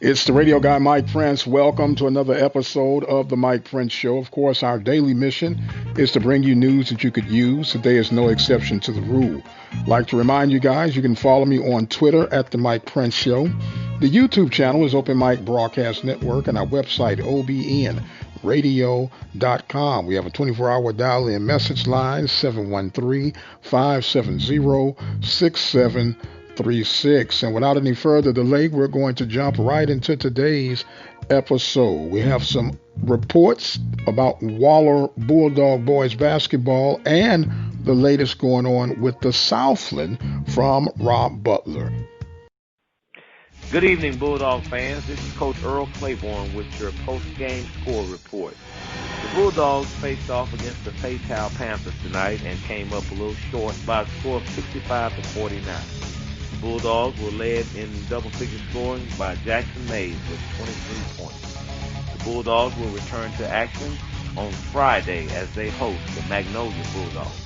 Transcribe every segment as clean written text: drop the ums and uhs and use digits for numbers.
It's the radio guy, Mike Prince. Welcome to another episode of the Mike Prince Show. Of course, our daily mission is to bring you news that you could use. Today is no exception to the rule. Like to remind you guys, you can follow me on Twitter at the Mike Prince Show. The YouTube channel is Open Mic Broadcast Network, and our website, obnradio.com. We have a 24-hour dial-in message line, 713-570-6736. And without any further delay, we're going to jump right into today's episode. We have some reports about Waller Bulldog boys basketball and the latest going on with the Southland from Rob Butler. Good evening, Bulldog fans. This is Coach Earl Claiborne with your post-game score report. The Bulldogs faced off against the Fatal Panthers tonight and came up a little short by a score of 65-49. The Bulldogs were led in double-figure scoring by Jackson Mays with 23 points. The Bulldogs will return to action on Friday as they host the Magnolia Bulldogs.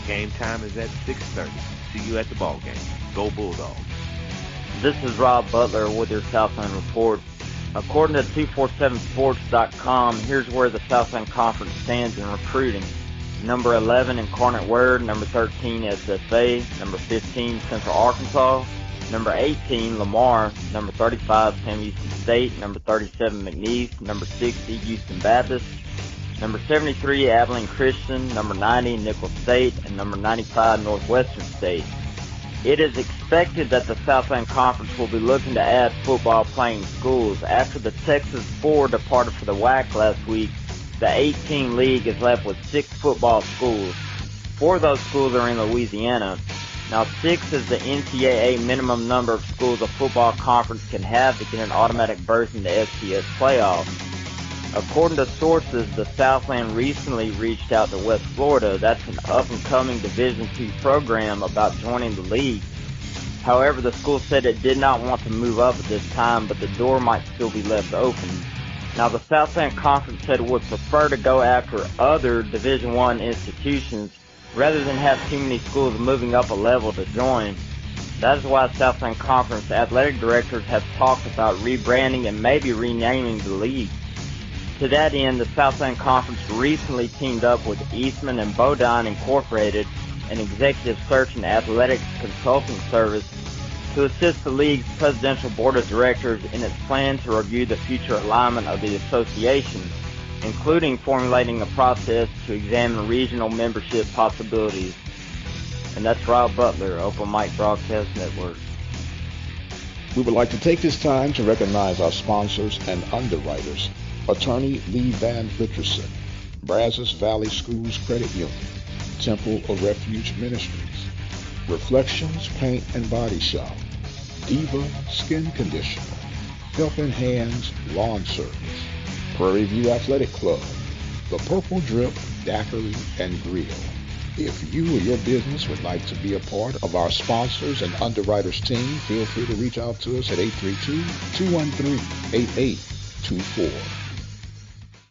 Game time is at 6:30. See you at the ball game. Go Bulldogs. This is Rob Butler with your Southland report. According to 247sports.com, here's where the Southland Conference stands in recruiting. Number 11, Incarnate Word. Number 13, SFA. Number 15, Central Arkansas. Number 18, Lamar. Number 35, Sam Houston State. Number 37, McNeese. Number 60, Houston Baptist. Number 73, Abilene Christian. Number 90, Nicholls State. And number 95, Northwestern State. It is expected that the Southland Conference will be looking to add football playing schools. After the Texas 4 departed for the WAC last week, the 8-team league is left with 6 football schools. 4 of those schools are in Louisiana. Now 6 is the NCAA minimum number of schools a football conference can have to get an automatic berth in the FCS playoffs. According to sources, the Southland recently reached out to West Florida. That's an up-and-coming Division II program about joining the league. However, the school said it did not want to move up at this time, but the door might still be left open. Now, the Southland Conference said it would prefer to go after other Division I institutions rather than have too many schools moving up a level to join. That is why Southland Conference athletic directors have talked about rebranding and maybe renaming the league. To that end, the Southland Conference recently teamed up with Eastman and Bodine Incorporated, an executive search and athletics consulting service, to assist the league's presidential board of directors in its plan to review the future alignment of the association, including formulating a process to examine regional membership possibilities. And that's Rob Butler, Open Mic Broadcast Network. We would like to take this time to recognize our sponsors and underwriters. Attorney Lee Van Richardson, Brazos Valley Schools Credit Union, Temple of Refuge Ministries, Reflections Paint and Body Shop, Diva Skin Conditioner, Helping Hands Lawn Service, Prairie View Athletic Club, The Purple Drip Daiquiri and Grill. If you or your business would like to be a part of our sponsors and underwriters team, feel free to reach out to us at 832-213-8824.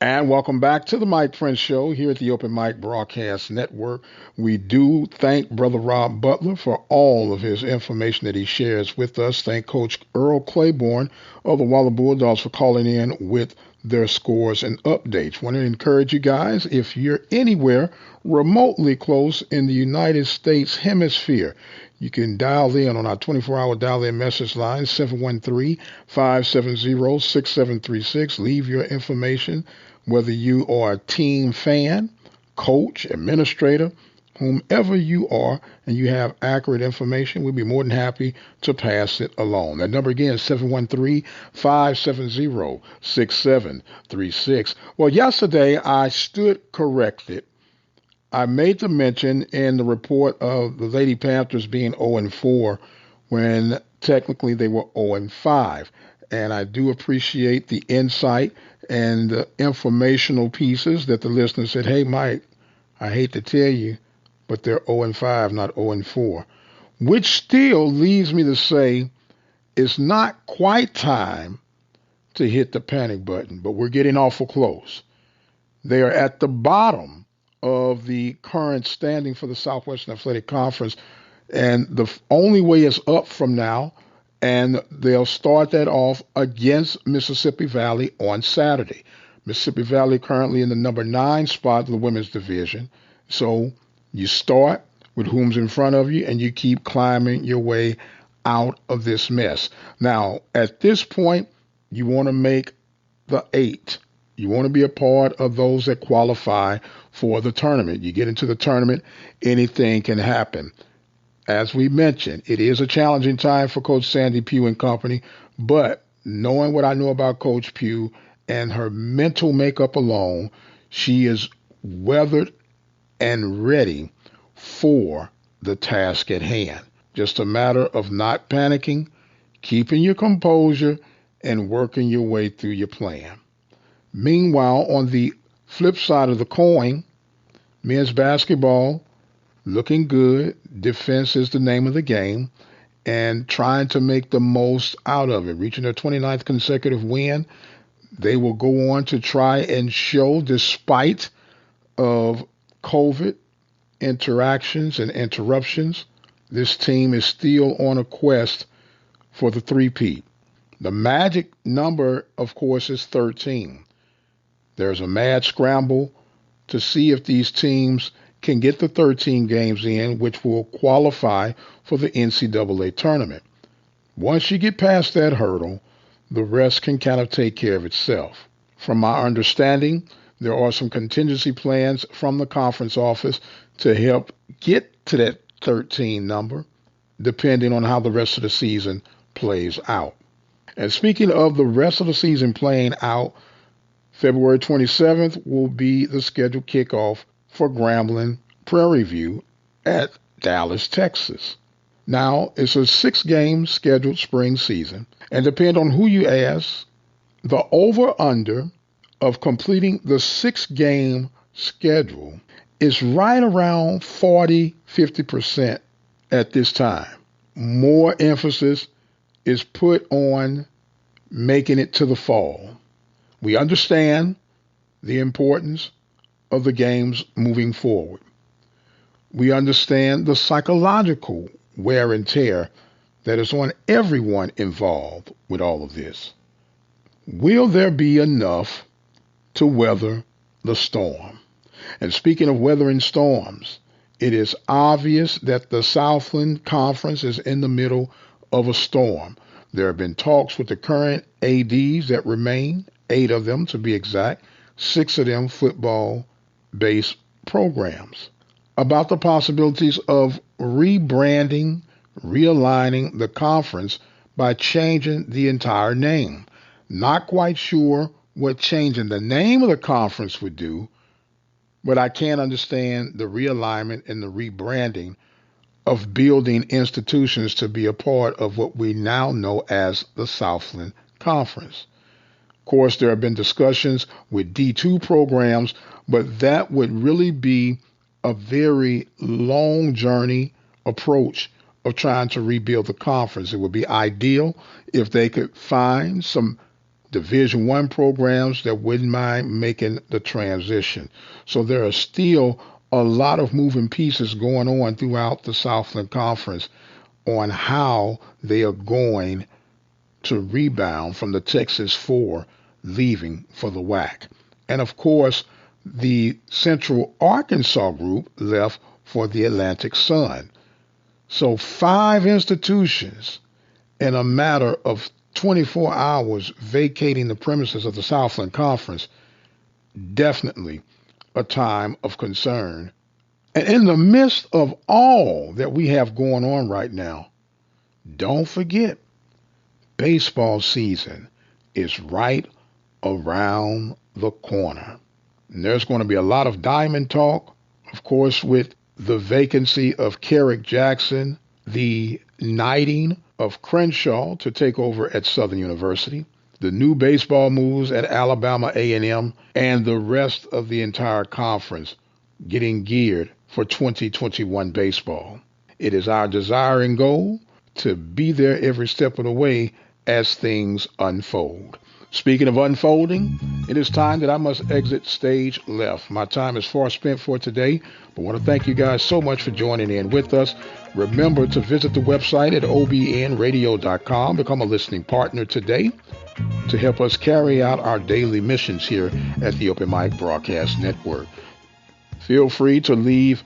And welcome back to the Mike Prince Show here at the Open Mic Broadcast Network. We do thank Brother Rob Butler for all of his information that he shares with us. Thank Coach Earl Claiborne of the Waller Bulldogs for calling in with their scores and updates. Want to encourage you guys, if you're anywhere remotely close in the United States hemisphere, you can dial in on our 24-hour dial-in message line, 713-570-6736. Leave your information, whether you are a team fan, coach, administrator, whomever you are, and you have accurate information, we'd be more than happy to pass it along. That number again is 713-570-6736. Well, yesterday I stood corrected. I made the mention in the report of the Lady Panthers being 0-4 when technically they were 0-5. And I do appreciate the insight and the informational pieces that the listener said, hey, Mike, I hate to tell you, but they're 0-5, not 0-4, which still leads me to say it's not quite time to hit the panic button, but we're getting awful close. They are at the bottom of the current standing for the Southwestern Athletic Conference, and the only way is up from now And they'll start that off against Mississippi Valley on Saturday. Mississippi Valley currently in the number 9 spot in the women's division. So you start with whom's in front of you and you keep climbing your way out of this mess. Now, at this point, you want to make the 8. You want to be a part of those that qualify for the tournament. You get into the tournament, anything can happen. As we mentioned, it is a challenging time for Coach Sandy Pugh and company, but knowing what I know about Coach Pugh and her mental makeup alone, she is weathered and ready for the task at hand. Just a matter of not panicking, keeping your composure, and working your way through your plan. Meanwhile, on the flip side of the coin, men's basketball looking good. Defense is the name of the game, and trying to make the most out of it. Reaching their 29th consecutive win, they will go on to try and show, despite of COVID interactions and interruptions, this team is still on a quest for the three-peat. The magic number, of course, is 13. There's a mad scramble to see if these teams can get the 13 games in, which will qualify for the NCAA tournament. Once you get past that hurdle, the rest can kind of take care of itself. From my understanding, there are some contingency plans from the conference office to help get to that 13 number, depending on how the rest of the season plays out. And speaking of the rest of the season playing out, February 27th will be the scheduled kickoff for Grambling Prairie View at Dallas, Texas. Now, it's a 6-game scheduled spring season, and depending on who you ask, the over-under of completing the 6-game schedule is right around 40-50% at this time. More emphasis is put on making it to the fall. We understand the importance of the games moving forward. We understand the psychological wear and tear that is on everyone involved with all of this. Will there be enough to weather the storm? And speaking of weathering storms, it is obvious that the Southland Conference is in the middle of a storm. There have been talks with the current ADs that remain, 8 of them to be exact, 6 of them football-based programs, about the possibilities of rebranding, realigning the conference by changing the entire name. Not quite sure what changing the name of the conference would do, but I can understand the realignment and the rebranding of building institutions to be a part of what we now know as the Southland Conference. Of course, there have been discussions with D2 programs, but that would really be a very long journey approach of trying to rebuild the conference. It would be ideal if they could find some Division I programs that wouldn't mind making the transition. So there are still a lot of moving pieces going on throughout the Southland Conference on how they are going to rebound from the Texas 4 leaving for the WAC. And of course, the Central Arkansas group left for the Atlantic Sun. So 5 institutions in a matter of 24 hours vacating the premises of the Southland Conference, definitely a time of concern. And in the midst of all that we have going on right now, don't forget, baseball season is right around the corner. And there's going to be a lot of diamond talk, of course, with the vacancy of Kerrick Jackson, the knighting of Crenshaw to take over at Southern University, the new baseball moves at Alabama A&M, and the rest of the entire conference getting geared for 2021 baseball. It is our desire and goal to be there every step of the way as things unfold. Speaking of unfolding, it is time that I must exit stage left. My time is far spent for today, but I want to thank you guys so much for joining in with us. Remember to visit the website at obnradio.com. Become a listening partner today to help us carry out our daily missions here at the Open Mic Broadcast Network. Feel free to leave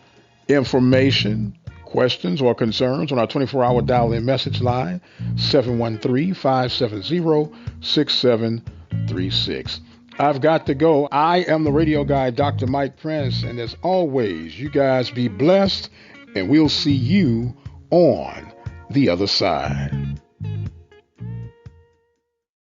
information, questions, or concerns on our 24-hour dial-in message line, 713-570-6736. I've got to go. I am the radio guy, Dr. Mike Prince, and as always, you guys be blessed, and we'll see you on the other side.